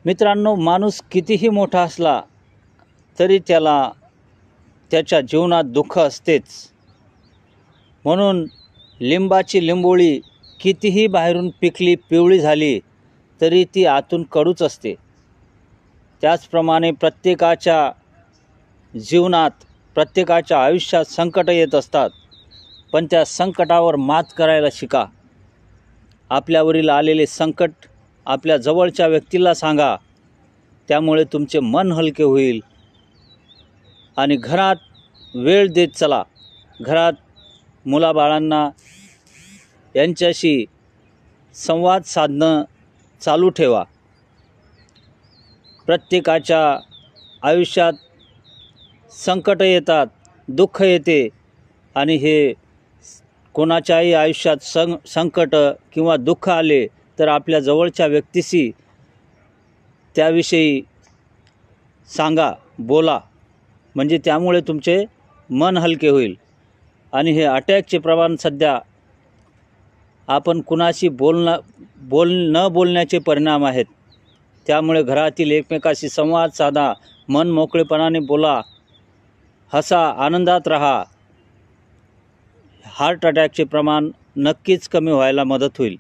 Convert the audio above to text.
मित्रांनो, माणूस कितीही मोठा असला तरी त्याला त्याच्या जीवनात दुःख असतेच. म्हणून लिंबाची लिंबोळी कितीही बाहेरून पिकली पिवळी झाली तरी ती आतून कडूच असते. त्याचप्रमाणे प्रत्येकाच्या जीवनात, प्रत्येकाच्या आयुष्यात संकट येत असतात, पण त्या संकटावर मात करायला शिका. आपल्यावरील आलेले संकट आपल्या जवळच्या व्यक्तीला सांगा, त्यामुळे तुमचे मन हलके होईल. आणि घरात वेळ देत चला. घरात मुलाबाळांना यांच्याशी संवाद साधणं चालू ठेवा. प्रत्येकाच्या आयुष्यात संकट येतात, दुःख येते, आणि हे कोणाच्याही आयुष्यात संकट किंवा दुःख आले तर आपल्या जवळच्या व्यक्तीशी त्याविषयी सांगा, बोला, म्हणजे त्यामुळे तुमचे मन हलके होईल. आणि हे अटॅकचे प्रमाण सध्या आपण कुणाशी न बोलण्याचे परिणाम आहेत. त्यामुळे घरातील एकमेकाशी संवाद साधा, मन मोकळेपणाने बोला, हसा, आनंदात राहा. हार्ट अटॅकचे प्रमाण नक्कीच कमी व्हायला मदत होईल.